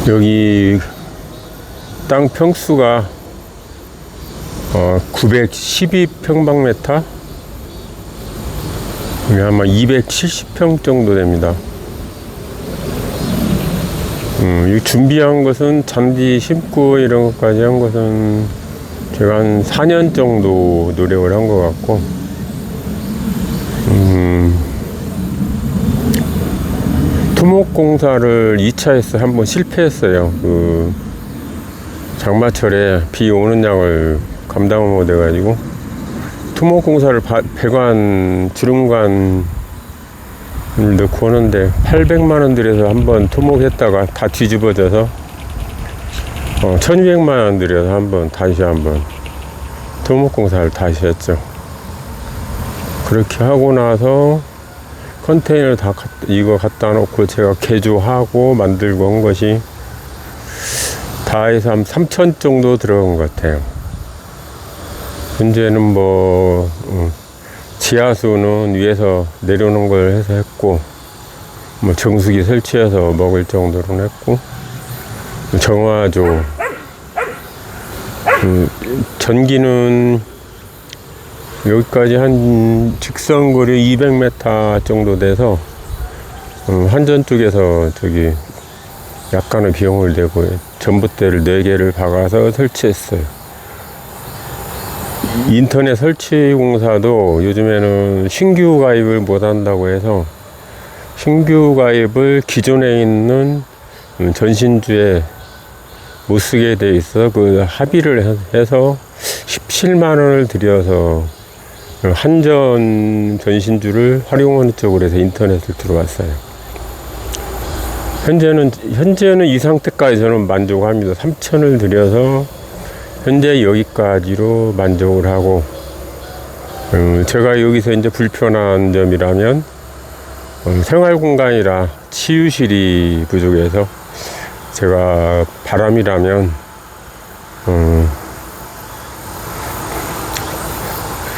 여기 땅 평수가 912평방미터, 아마 270평 정도 됩니다. 이 준비한 것은 잔디 심고 이런 것까지 한 것은 제가 한 4년 정도 노력을 한 것 같고, 토목공사를 2차에서 한번 실패했어요. 그 장마철에 비 오는 양을 감당을 못 해가지고 토목공사를 배관 주름관을 넣고 오는데 800만원 들여서 한번 토목했다가 다 뒤집어져서 1200만원 들여서 다시 한번 토목공사를 다시 했죠. 그렇게 하고 나서 컨테이너를 이거 갖다 놓고 제가 개조하고 만들고 한 것이 다 해서 한 3천 정도 들어간 것 같아요. 현재는 지하수는 위에서 내려오는 걸 해서 했고, 정수기 설치해서 먹을 정도로 했고, 정화조, 전기는 여기까지 한 직선거리 200m 정도 돼서 한전 쪽에서 저기 약간의 비용을 내고 전봇대를 4개를 박아서 설치했어요. 인터넷 설치 공사도 요즘에는 신규 가입을 못 한다고 해서 신규 가입을 기존에 있는 전신주에 못 쓰게 돼 있어 그 합의를 해서 17만원을 들여서 한전 전신주를 활용하는 쪽으로 해서 인터넷을 들어왔어요. 현재는 이 상태까지 저는 만족합니다. 3천을 들여서 현재 여기까지로 만족을 하고, 제가 여기서 이제 불편한 점이라면 생활공간이라 치유실이 부족해서 제가 바람이라면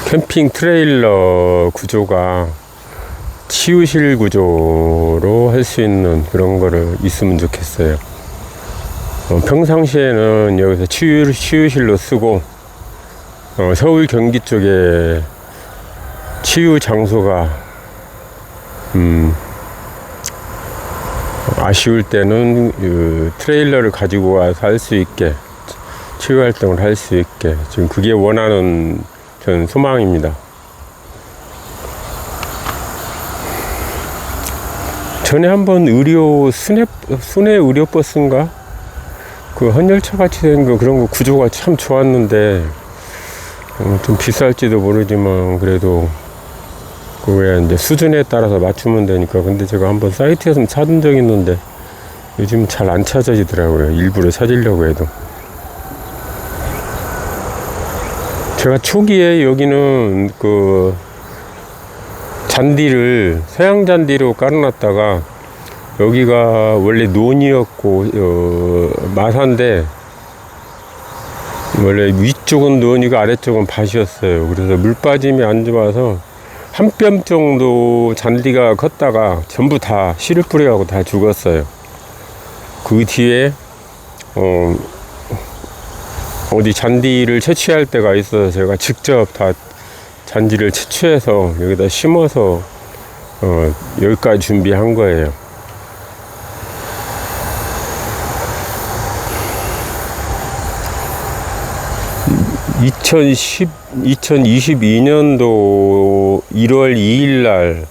캠핑 트레일러 구조가 치유실 구조로 할 수 있는 그런 거를 있으면 좋겠어요. 평상시에는 여기서 치유실로 쓰고, 서울 경기 쪽에 치유 장소가 아쉬울 때는 트레일러를 가지고 와서 할 수 있게, 치유 활동을 할 수 있게, 지금 그게 원하는 전 소망입니다. 전에 한번 순회 의료버스인가? 그 헌열차 같이 된 거, 그런 거 구조가 참 좋았는데, 좀 비쌀지도 모르지만, 그래도, 그거에 이제 수준에 따라서 맞추면 되니까. 근데 제가 한번 사이트에서 찾은 적이 있는데, 요즘 잘 안 찾아지더라고요. 일부러 찾으려고 해도. 제가 초기에 여기는 잔디를 서양 잔디로 깔아놨다가 여기가 원래 논이었고 마사인데 원래 위쪽은 논이고 아래쪽은 밭이었어요. 그래서 물빠짐이 안 좋아서 한 뼘 정도 잔디가 컸다가 전부 다 씨를 뿌려가고 다 죽었어요. 그 뒤에 어디 잔디를 채취할 때가 있어서 제가 직접 다 잔디를 채취해서 여기다 심어서 여기까지 준비한 거예요. (2020) 2022년도 1월 2일 날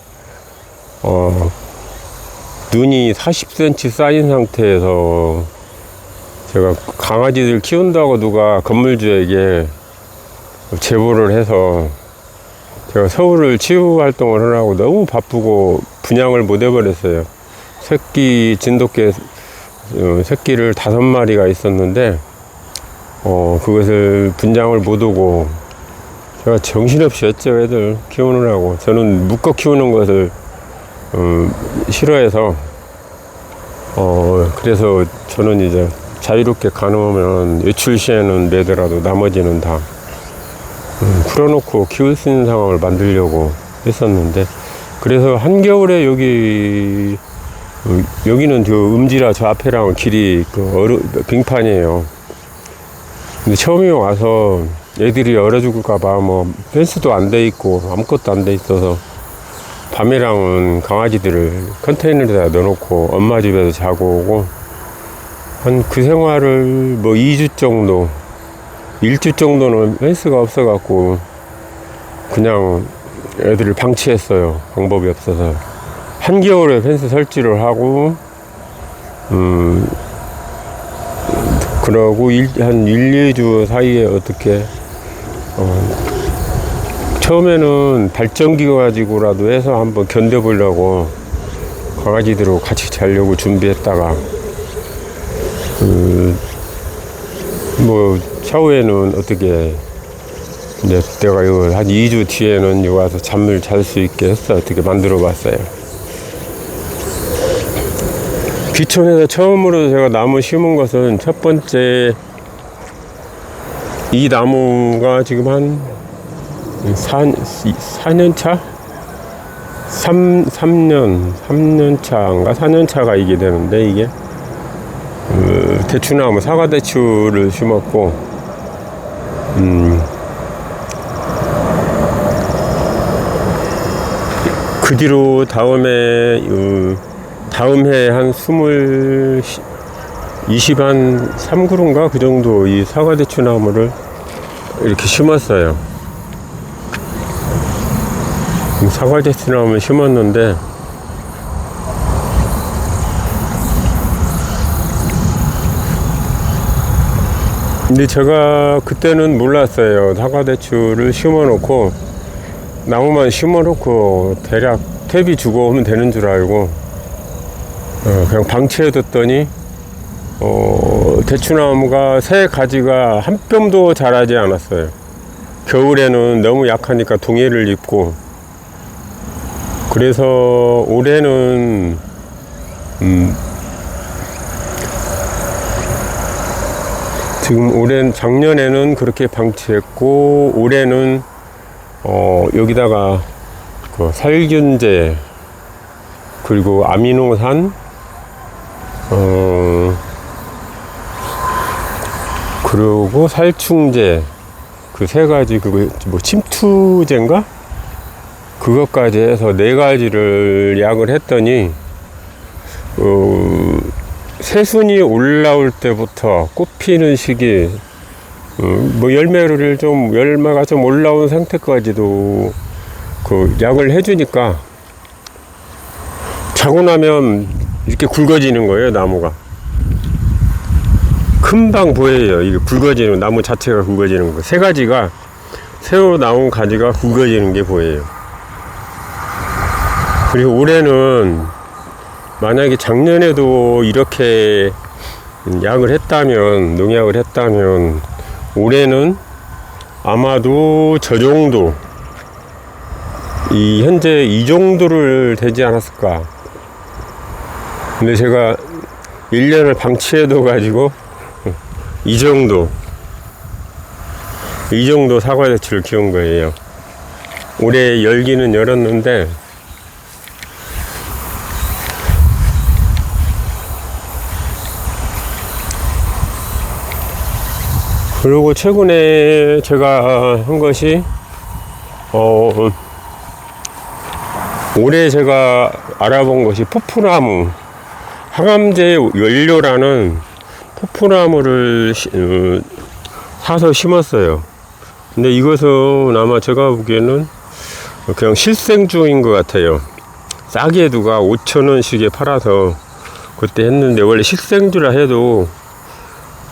눈이 40cm 쌓인 상태에서 제가 강아지들 키운다고 누가 건물주에게 제보를 해서 제가 서울을 치유 활동을 하라고 너무 바쁘고 분양을 못 해버렸어요. 진돗개 새끼를 5마리가 있었는데 그것을 분양을 못 오고 제가 정신없이 했죠. 애들 키우느라고. 저는 묶어 키우는 것을 싫어해서 그래서 저는 이제 자유롭게 가능하면 외출 시에는 매더라도 나머지는 다 풀어놓고 키울 수 있는 상황을 만들려고 했었는데, 그래서 한겨울에 여기 여기는 저 음지라 저 앞에랑 길이 빙판이에요. 근데 처음에 와서 애들이 얼어 죽을까봐 뭐 펜스도 안 돼 있고 아무것도 안 돼 있어서 밤이랑은 강아지들을 컨테이너에다 넣어놓고 엄마 집에서 자고 오고 한 그 생활을 뭐 2주 정도 1주 정도는 펜스가 없어갖고 그냥 애들을 방치했어요. 방법이 없어서 한겨울에 펜스 설치를 하고 그러고 한 1, 2주 사이에 어떻게 처음에는 발전기 가지고라도 해서 한번 견뎌보려고 강아지들하고 같이 자려고 준비했다가 뭐 차후에는 어떻게 이제 내가 이거 한 2주 뒤에는 여기 와서 잠을 잘 수 있게 해서 어떻게 만들어 봤어요. 귀촌에서 처음으로 제가 나무 심은 것은 첫 번째 이 나무가 지금 한 4년 차? 3년 차인가 4년 차가 이게 되는데 이게 대추나무 사과대추를 심었고 그 뒤로 다음 해 한 23그루인가 그 정도 이 사과대추 나무를 이렇게 심었어요. 사과대추 나무를 심었는데 근데 제가 그때는 몰랐어요. 사과대추를 심어놓고 나무만 심어놓고 대략 퇴비 주고 오면 되는 줄 알고 그냥 방치해뒀더니 대추나무가 새 가지가 한 뼘도 자라지 않았어요. 겨울에는 너무 약하니까 동해를 입고 그래서 올해는 지금 작년에는 그렇게 방치했고 올해는 여기다가 그 살균제 그리고 아미노산 그리고 살충제 그 세 가지 그거 뭐 침투제인가 그것까지 해서 4가지를 약을 했더니 새순이 올라올 때부터 꽃 피는 시기 뭐 열매가 좀 올라온 상태까지도 그 약을 해주니까 자고 나면 이렇게 굵어지는 거예요. 나무가 금방 보여요. 이게 굵어지는 나무 자체가 굵어지는 거. 세 가지가 새로 나온 가지가 굵어지는 게 보여요. 그리고 올해는 만약에 작년에도 이렇게 약을 했다면 농약을 했다면 올해는 아마도 저 정도 현재 이 정도를 되지 않았을까. 근데 제가 1년을 방치해둬 가지고 이 정도 사과대추를 키운 거예요. 올해 열기는 열었는데 그리고 최근에 제가 한 것이 올해 제가 알아본 것이 포프나무 항암제 연료라는 포프나무를 사서 심었어요. 근데 이것은 아마 제가 보기에는 그냥 실생주인 것 같아요. 싸게 누가 5,000원씩에 팔아서 그때 했는데 원래 실생주라 해도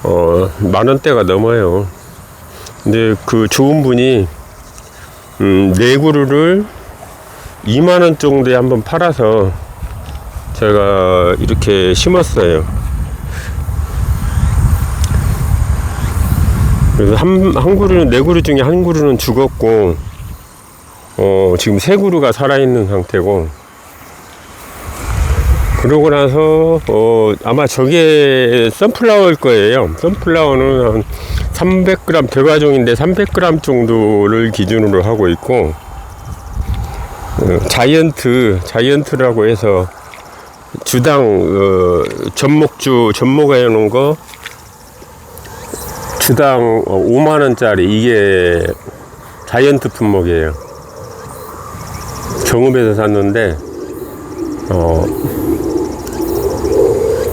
10,000원대가 넘어요. 근데 그 좋은 분이 4그루를 20,000원 정도에 한번 팔아서 제가 이렇게 심었어요. 그래서 한 그루는 4그루 중에 한 그루는 죽었고 지금 3그루가 살아있는 상태고 그러고 나서 아마 저게 선플라워일 거예요. 선플라워는 한 300g 대과종인데 300g 정도를 기준으로 하고 있고 자이언트라고 해서 주당 접목해 놓은 거 주당 5만원짜리, 이게 자이언트 품목이에요. 정읍에서 샀는데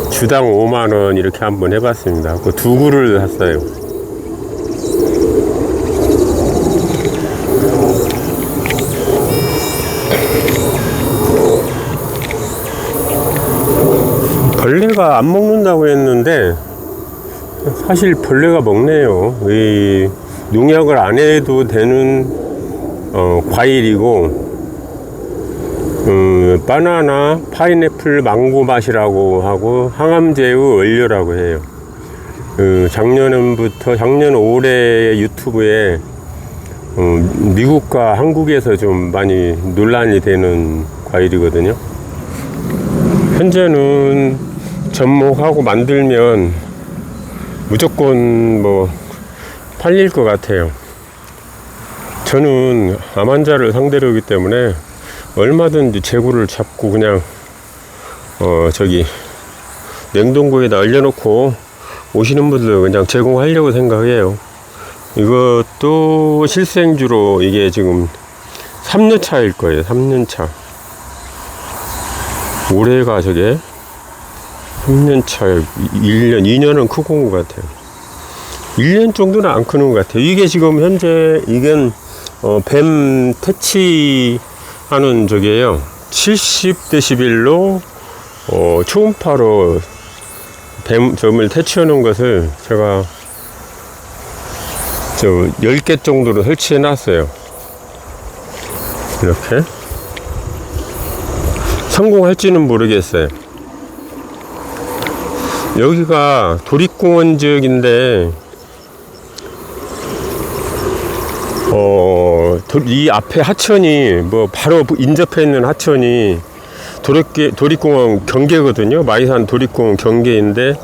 주당 5만원 이렇게 한번 해봤습니다. 그 두 그루를 샀어요. 벌레가 안 먹는다고 했는데 사실 벌레가 먹네요. 이 농약을 안 해도 되는 과일이고, 바나나, 파인애플, 망고 맛이라고 하고 항암제의 원료라고 해요. 작년 올해 유튜브에 미국과 한국에서 좀 많이 논란이 되는 과일이거든요. 현재는 접목하고 만들면 무조건 뭐 팔릴 것 같아요. 저는 암 환자를 상대로기 때문에 얼마든지 재고를 잡고 그냥 냉동고에다 얼려놓고 오시는 분들 그냥 제공하려고 생각해요. 이것도 실생주로 이게 지금 3년 차일 거예요. 3년 차. 올해가 3년 차, 1년, 2년은 크고 것 같아요. 1년 정도는 안 크는 것 같아요. 이게 지금 현재, 이건, 뱀 퇴치하는 저기에요. 70데시벨로, 초음파로 점을 퇴치하는 것을 제가 10개 정도로 설치해 놨어요. 이렇게. 성공할지는 모르겠어요. 여기가 도립공원 지역인데 이 앞에 하천이 바로 인접해 있는 하천이 도립공원 경계거든요. 마이산 도립공원 경계인데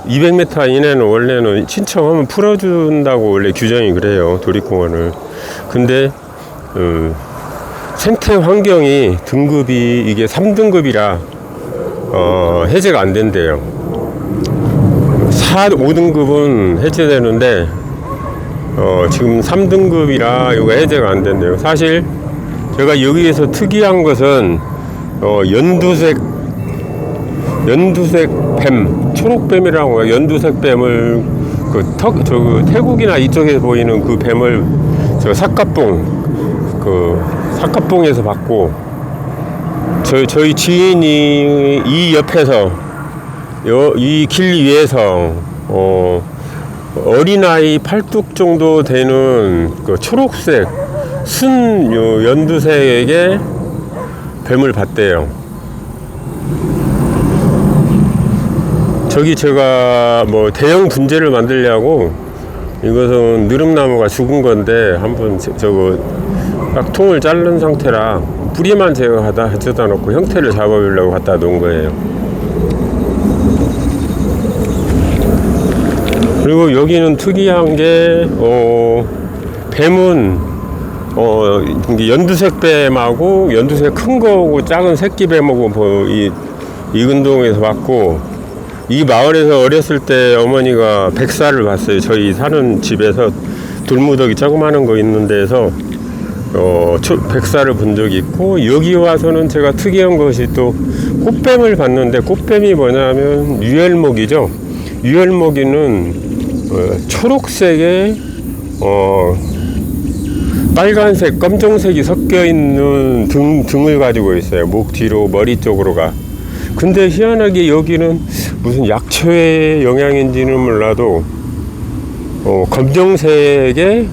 200m 이내는 원래는 신청하면 풀어준다고 원래 규정이 그래요. 도립공원을. 근데 생태 환경이 등급이 이게 3등급이라 해제가 안 된대요. 4, 5등급은 해제되는데 지금 3등급이라 이거 해제가 안 된대요. 사실 제가 여기에서 특이한 것은 연두색 뱀, 초록뱀이라고 해요. 연두색 뱀을 태국이나 이쪽에 보이는 그 뱀을 삿갓봉에서 봤고, 저희 지인이 이 옆에서 이 길 위에서 어린아이 팔뚝 정도 되는 그 초록색 연두색의 뱀을 봤대요. 제가 대형 분재를 만들려고, 이것은 느릅나무가 죽은 건데 한번 딱 통을 자른 상태라 뿌리만 제거하다 해다 놓고 형태를 잡아보려고 갖다 놓은 거예요. 그리고 여기는 특이한 게 뱀은 연두색 뱀하고 연두색 큰 거하고 작은 새끼 뱀하고 이근동에서 봤고, 이 마을에서 어렸을 때 어머니가 백사를 봤어요. 저희 사는 집에서 돌무더기 조그마한 거 있는 데서 백사를 본 적이 있고, 여기 와서는 제가 특이한 것이 또 꽃뱀을 봤는데, 꽃뱀이 뭐냐면 유혈목이죠. 유혈목이는 초록색에 빨간색, 검정색이 섞여 있는 등을 가지고 있어요. 목 뒤로 머리 쪽으로가. 근데 희한하게 여기는 무슨 약초의 영향인지는 몰라도 검정색에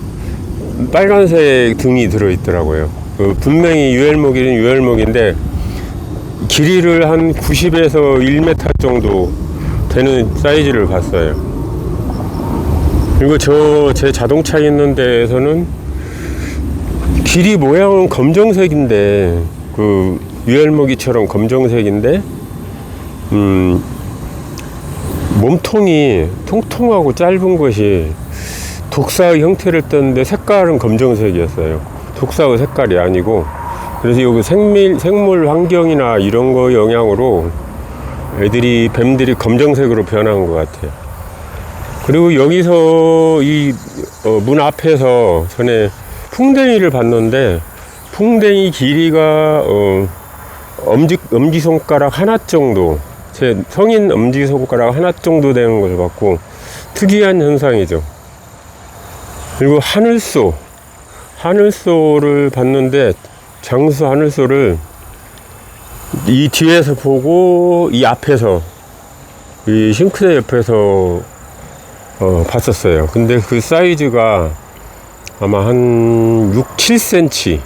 빨간색 등이 들어있더라고요. 분명히 유혈목이는 유혈목인데 길이를 한 90에서 1m 정도 되는 사이즈를 봤어요. 그리고 제 자동차 있는 데에서는 길이 모양은 검정색인데, 유혈목이처럼 검정색인데 몸통이 통통하고 짧은 것이 독사의 형태를 떴는데 색깔은 검정색이었어요. 독사의 색깔이 아니고. 그래서 여기 생물 환경이나 이런 거 영향으로 애들이, 뱀들이 검정색으로 변한 것 같아요. 그리고 여기서 이 문 앞에서 전에 풍뎅이를 봤는데, 풍뎅이 길이가 엄지손가락 하나 정도, 제 성인 엄지손가락 하나 정도 되는 걸 봤고, 특이한 현상이죠. 그리고 하늘소를 봤는데, 장수 하늘소를 이 뒤에서 보고 이 앞에서, 이 싱크대 옆에서 봤었어요. 근데 그 사이즈가 아마 한 6, 7cm,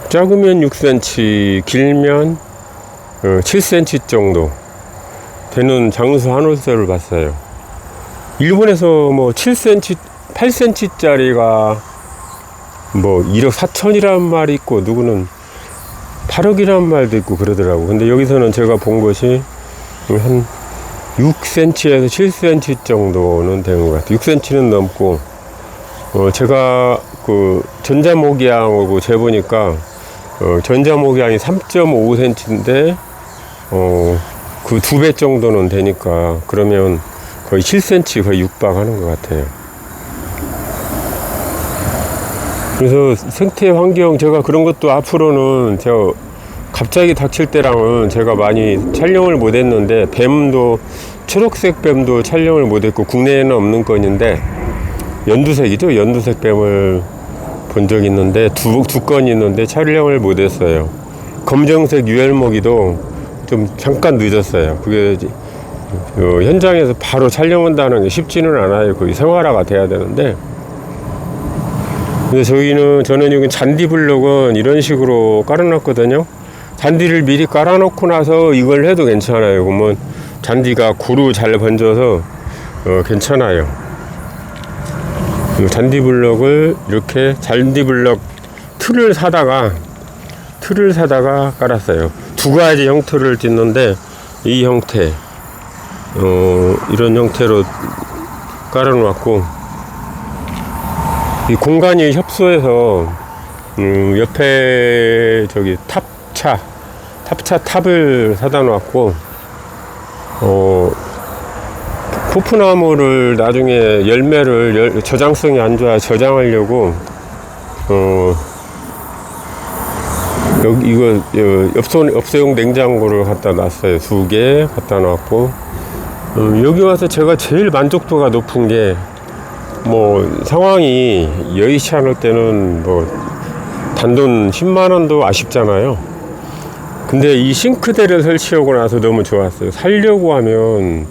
작으면 6cm, 길면 7cm 정도 되는 장수 하늘소를 봤어요. 일본에서 뭐 7cm, 8cm 짜리가 뭐 1억 4천이라는 말이 있고, 누구는 8억이라는 말도 있고 그러더라고. 근데 여기서는 제가 본 것이 한 6cm에서 7cm 정도는 되는 것 같아요. 6cm는 넘고, 제가 그 전자목양하고 재보니까, 전자목양이 3.5cm인데, 그 2배 정도는 되니까, 그러면 거의 7cm 거의 육박하는 것 같아요. 그래서 생태 환경, 제가 그런 것도 앞으로는 제가 갑자기 닥칠 때랑은 제가 많이 촬영을 못 했는데, 뱀도, 초록색 뱀도 촬영을 못 했고, 국내에는 없는 건인데, 연두색이죠. 연두색 뱀을 본 적이 있는데, 두 건이 있는데 촬영을 못 했어요. 검정색 유혈모기도 좀 잠깐 늦었어요. 그게 현장에서 바로 촬영한다는 게 쉽지는 않아요. 거의 생활화가 돼야 되는데. 근데 저는 여기 잔디블럭은 이런 식으로 깔아놨거든요. 잔디를 미리 깔아놓고 나서 이걸 해도 괜찮아요. 그러면 잔디가 고루 잘 번져서 괜찮아요. 잔디블럭을 이렇게 잔디블럭 틀을 사다가 깔았어요. 두 가지 형태를 짓는데, 이 형태, 이런 형태로 깔아놓았고, 이 공간이 협소해서 옆에 저기 탑차 탑을 사다 놨고, 포프나무를 나중에 열매를 저장성이 안 좋아 저장하려고 여기 이거 엽서용 냉장고를 갖다 놨어요. 2개 갖다 놨고, 여기 와서 제가 제일 만족도가 높은 게, 뭐 상황이 여의치 않을 때는 뭐 단돈 10만원도 아쉽잖아요. 근데 이 싱크대를 설치하고 나서 너무 좋았어요. 살려고 하면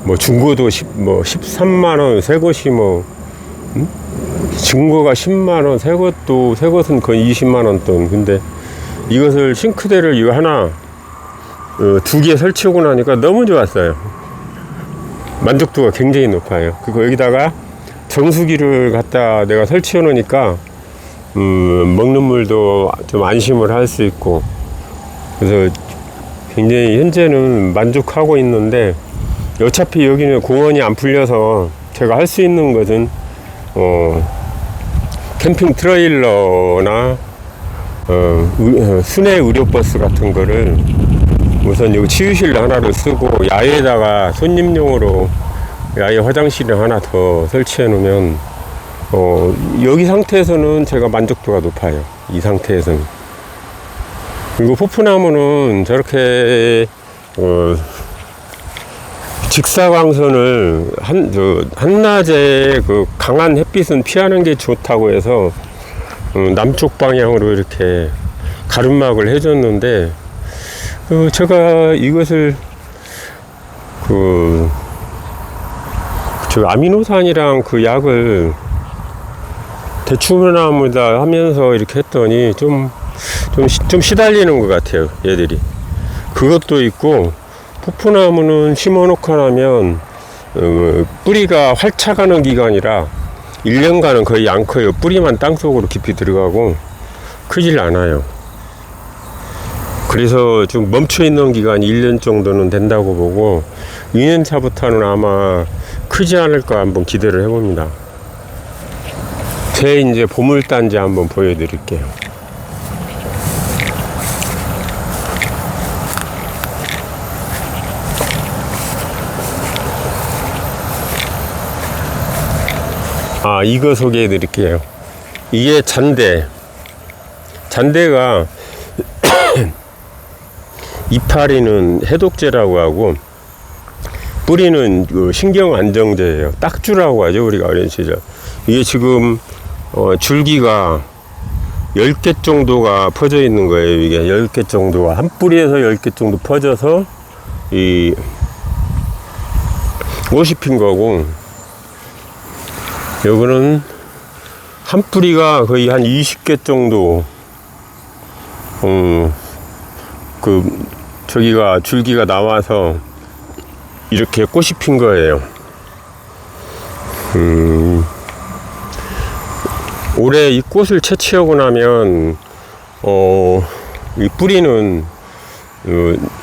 뭐 중고도 13만원, 새 것이 중고가 10만원, 새 것은 거의 20만원 돈. 근데 이것을 싱크대를 이거 하나 2개 설치하고 나니까 너무 좋았어요. 만족도가 굉장히 높아요. 그리고 여기다가 정수기를 갖다 내가 설치해 놓으니까 먹는 물도 좀 안심을 할 수 있고, 그래서 굉장히 현재는 만족하고 있는데, 어차피 여기는 공원이 안 풀려서 제가 할 수 있는 것은 캠핑 트레일러나 순회 의료버스 같은 거를 우선 여기 치유실 하나를 쓰고, 야외에다가 손님용으로 야외 화장실을 하나 더 설치해 놓으면 여기 상태에서는 제가 만족도가 높아요. 이 상태에서는. 그리고 포프나무는 저렇게 직사광선을 한낮에 그 강한 햇빛은 피하는 게 좋다고 해서 남쪽 방향으로 이렇게 가름막을 해줬는데, 제가 이것을 저 아미노산이랑 그 약을 대추나무다 하면서 이렇게 했더니 좀 시달리는 것 같아요, 얘들이. 그것도 있고, 포프나무는 심어놓고 나면 뿌리가 활착하는 기간이라 1년간은 거의 안 커요. 뿌리만 땅속으로 깊이 들어가고 크질 않아요. 그래서 좀 멈춰있는 기간이 1년 정도는 된다고 보고, 2년 차부터는 아마 크지 않을까 한번 기대를 해봅니다. 제 이제 보물단지 한번 보여드릴게요. 이거 소개해 드릴게요. 이게 잔대가 이파리는 해독제라고 하고 뿌리는 그 신경안정제예요. 딱주라고 하죠, 우리가 어린 시절. 이게 지금 줄기가 10개 정도가 퍼져 있는 거예요. 이게 10개 정도가 한 뿌리에서 10개 정도 퍼져서 이 꽃이 핀 거고, 요거는 한 뿌리가 거의 한 20개 정도 저기가 줄기가 나와서 이렇게 꽃이 핀 거예요. 올해 이 꽃을 채취하고 나면 이 뿌리는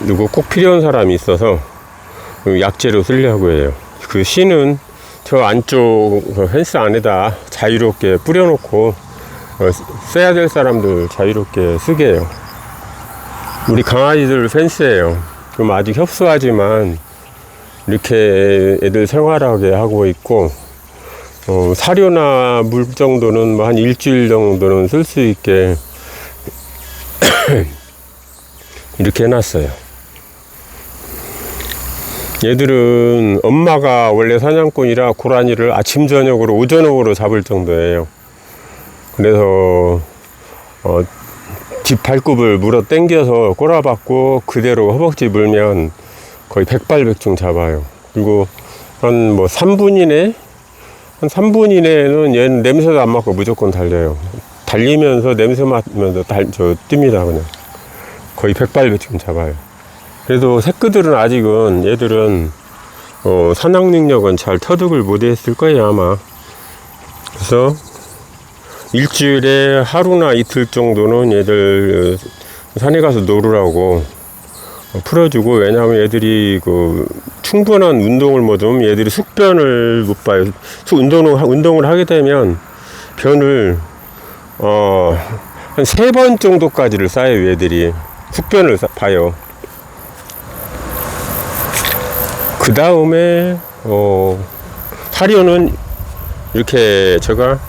이거 꼭 필요한 사람이 있어서 약재로 쓰려고 해요. 그 씨는 저 안쪽 펜스 안에다 자유롭게 뿌려놓고 써야 될 사람들 자유롭게 쓰게 해요. 우리 강아지들 펜스예요. 그럼 아직 협소하지만 이렇게 애들 생활하게 하고 있고, 사료나 물 정도는 뭐 한 일주일 정도는 쓸 수 있게 이렇게 해놨어요. 얘들은 엄마가 원래 사냥꾼이라 고라니를 아침 저녁으로 오전옥으로 잡을 정도예요. 그래서 집 발굽을 물어 당겨서 꼬라박고 그대로 허벅지 물면 거의 백발백중 잡아요. 그리고 한 뭐 3분 이내? 한 3분 이내에는 얘는 냄새도 안 맡고 무조건 달려요. 달리면서 냄새 맡으면서 뜁니다, 그냥. 거의 백발백중 잡아요. 그래도 새끼들은 아직은 얘들은 사냥 능력은 잘 터득을 못했을 거예요, 아마. 그래서 일주일에 하루나 이틀 정도는 얘들 산에 가서 놀으라고 풀어주고, 왜냐하면 얘들이 그 충분한 운동을 못 하면 얘들이 숙변을 못 봐요. 운동을 하게 되면 변을 한 3번 정도까지를 쌓아요. 얘들이 숙변을 봐요. 그 다음에 사료는 이렇게 제가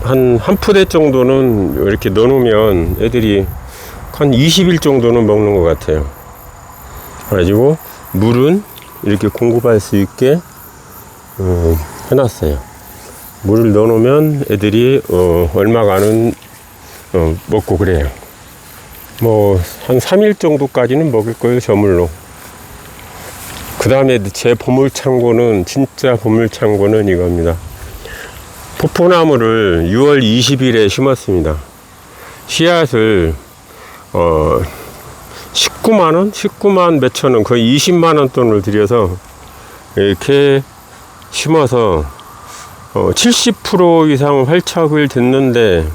한 푸대 정도는 이렇게 넣어놓으면 애들이 한 20일 정도는 먹는 것 같아요. 그래가지고 물은 이렇게 공급할 수 있게 해놨어요. 물을 넣어놓으면 애들이 얼마간은 먹고 그래요. 뭐 한 3일 정도까지는 먹을 거예요, 저물로. 그 다음에 제 보물창고는, 진짜 보물창고는 이겁니다. 포포나무를 6월 20일에 심었습니다. 씨앗을 19만원? 19만 몇천원, 거의 20만원 돈을 들여서 이렇게 심어서 70% 이상 활착을 됐는데,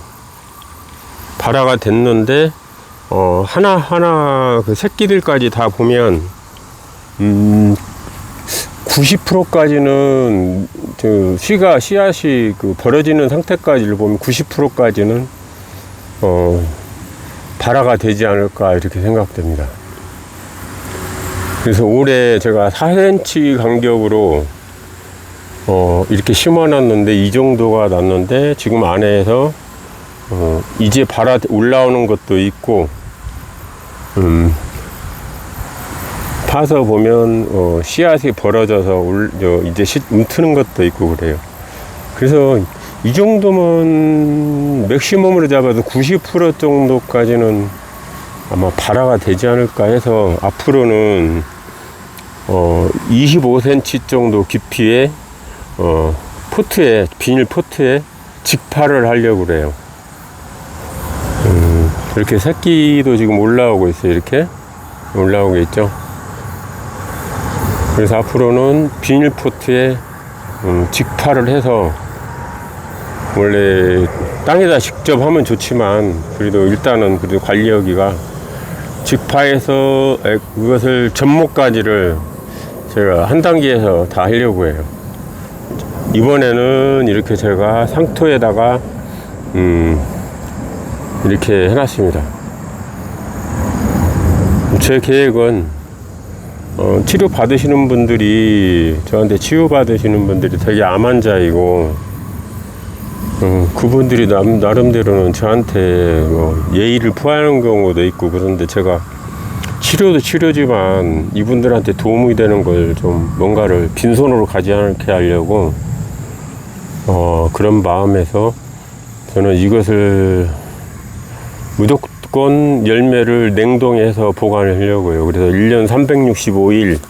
발화가 됐는데, 하나하나 그 새끼들까지 다 보면 90%까지는 씨앗이 그 벌어지는 상태까지를 보면 90%까지는 발화가 되지 않을까 이렇게 생각됩니다. 그래서 올해 제가 4cm 간격으로 이렇게 심어놨는데 이 정도가 났는데, 지금 안에서 이제 발화 올라오는 것도 있고, 파서 보면 씨앗이 벌어져서 이제 움트는 것도 있고 그래요. 그래서 이 정도면 맥시멈으로 잡아도 90% 정도까지는 아마 발화가 되지 않을까 해서, 앞으로는 25cm 정도 깊이의 포트에, 비닐 포트에 직파를 하려고 그래요. 이렇게 새끼도 지금 올라오고 있어요. 이렇게 올라오고 있죠. 그래서 앞으로는 비닐 포트에 직파를 해서, 원래 땅에다 직접 하면 좋지만 그래도 일단은 그래도 관리하기가, 직파해서 그것을 접목까지를 제가 한 단계에서 다 하려고 해요. 이번에는 이렇게 제가 상토에다가 이렇게 해놨습니다. 제 계획은 치료 받으시는 분들이, 저한테 치유 받으시는 분들이 되게 암 환자이고, 그분들이 나름대로는 저한테 뭐 예의를 표하는 경우도 있고, 그런데 제가 치료도 치료지만 이분들한테 도움이 되는 걸 좀 뭔가를 빈손으로 가지 않게 하려고 그런 마음에서 저는 이것을 무조건 열매를 냉동해서 보관을 하려고요. 그래서 1년 365일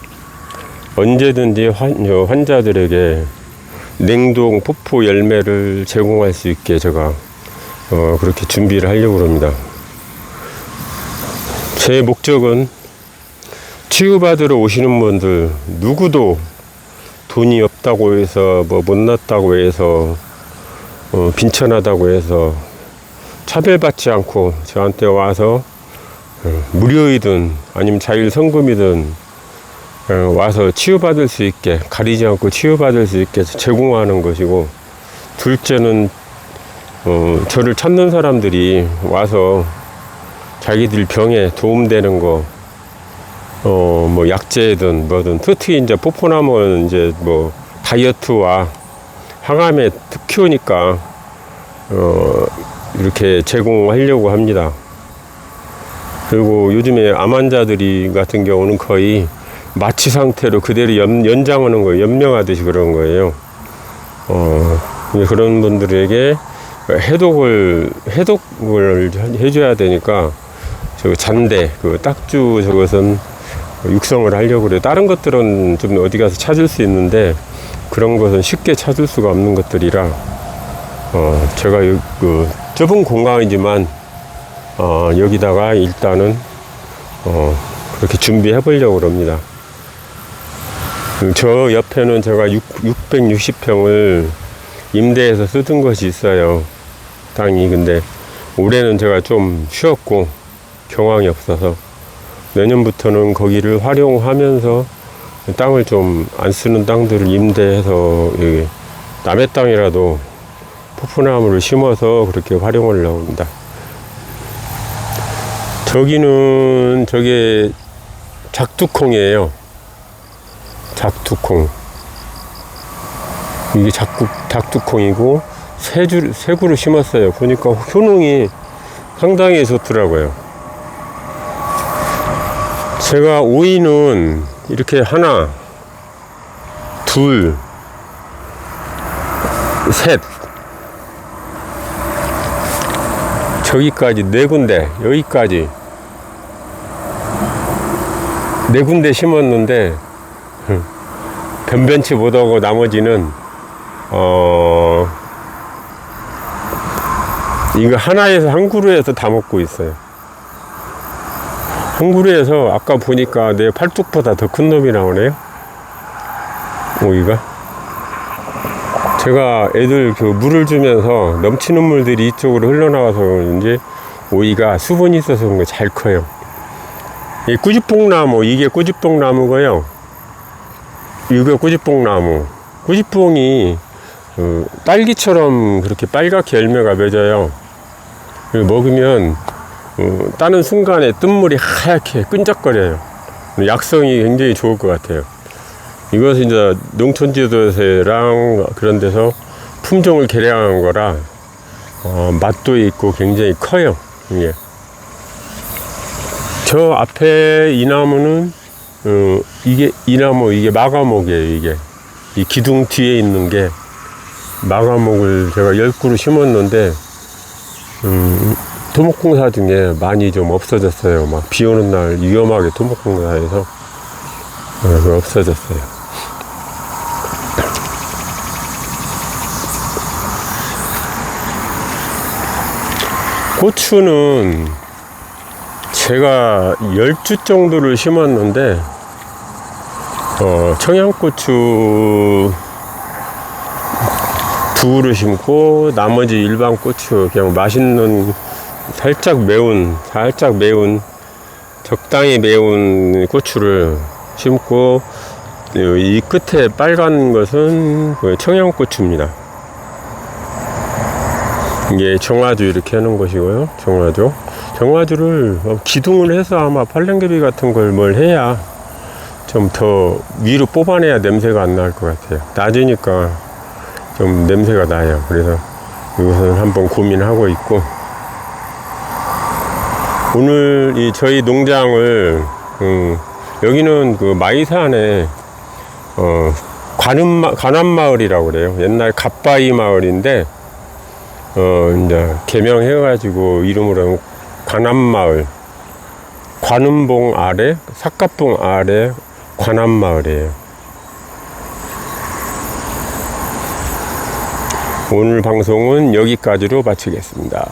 언제든지 환자들에게 냉동 포포 열매를 제공할 수 있게 제가 그렇게 준비를 하려고 합니다. 제 목적은 치유받으러 오시는 분들 누구도 돈이 없다고 해서 뭐 못났다고 해서 빈천하다고 해서 차별받지 않고 저한테 와서 무료이든 아니면 자율 성금이든 와서 치유받을 수 있게, 가리지 않고 치유받을 수 있게 제공하는 것이고, 둘째는 저를 찾는 사람들이 와서 자기들 병에 도움되는 거, 뭐 약재든 뭐든, 특히 이제 포포나무는 이제 뭐 다이어트와 항암에 특효니까 이렇게 제공하려고 합니다. 그리고 요즘에 암 환자들이 같은 경우는 거의 마취 상태로 그대로 연장하는 거예요. 연명하듯이 그런 거예요. 그런 분들에게 해독을 해줘야 되니까, 저 잔대, 그 딱주 저것은 육성을 하려고 그래요. 다른 것들은 좀 어디 가서 찾을 수 있는데, 그런 것은 쉽게 찾을 수가 없는 것들이라, 제가 그 좁은 공간이지만, 여기다가 일단은, 그렇게 준비해 보려고 합니다. 저 옆에는 제가 660평을 임대해서 쓰던 것이 있어요. 땅이. 근데 올해는 제가 좀 쉬었고 경황이 없어서 내년부터는 거기를 활용하면서 땅을 좀 안 쓰는 땅들을 임대해서 남의 땅이라도 포포나무를 심어서 그렇게 활용을 하려고 합니다. 저게 작두콩이에요. 작두콩. 이게 작두콩이고 세 그루 심었어요. 보니까 효능이 상당히 좋더라고요. 제가 오이는 이렇게 하나, 둘, 셋, 저기까지 네 군데, 여기까지 네 군데 심었는데 변변치 못하고 나머지는 이거 하나에서 한 그루에서 다 먹고 있어요. 한 그루에서 아까 보니까 내 팔뚝보다 더 큰 놈이 나오네요. 오이가. 제가 애들 그 물을 주면서 넘치는 물들이 이쪽으로 흘러나와서 그런지 오이가 수분이 있어서 그런 거 잘 커요. 이 꾸지뽕나무, 이게 꾸지뽕나무고요. 이게 꾸지뽕나무. 꾸지뽕이 딸기처럼 그렇게 빨갛게 열매가 맺어요. 먹으면 따는 순간에 뜬물이 하얗게 끈적거려요. 약성이 굉장히 좋을 것 같아요. 이것은 이제 농촌지도세랑 그런 데서 품종을 개량한 거라 맛도 있고 굉장히 커요. 이게. 저 앞에 이 나무는 이 나무 이게 마가목이에요. 이게 이 기둥 뒤에 있는 게 마가목을 제가 10그루 심었는데 토목공사 중에 많이 좀 없어졌어요. 막 비 오는 날 위험하게 토목공사에서 없어졌어요. 고추는 제가 10주 정도를 심었는데 청양고추 2그루 심고 나머지 일반 고추 그냥 맛있는 살짝 매운 적당히 매운 고추를 심고, 이 끝에 빨간 것은 청양고추입니다. 이게 정화주 이렇게 하는 것이고요. 정화주를 기둥을 해서 아마 팔랭개비 같은 걸 뭘 해야 좀 더 위로 뽑아내야 냄새가 안 날 것 같아요. 낮으니까 좀 냄새가 나요. 그래서 이것은 한번 고민하고 있고, 오늘 이 저희 농장을 여기는 그 마이산에 관암마을이라고 그래요. 옛날 갓바위 마을인데 이제 개명해가지고 이름으로 관암마을, 관음봉 아래, 삿갓봉 아래 관암마을이에요. 오늘 방송은 여기까지로 마치겠습니다.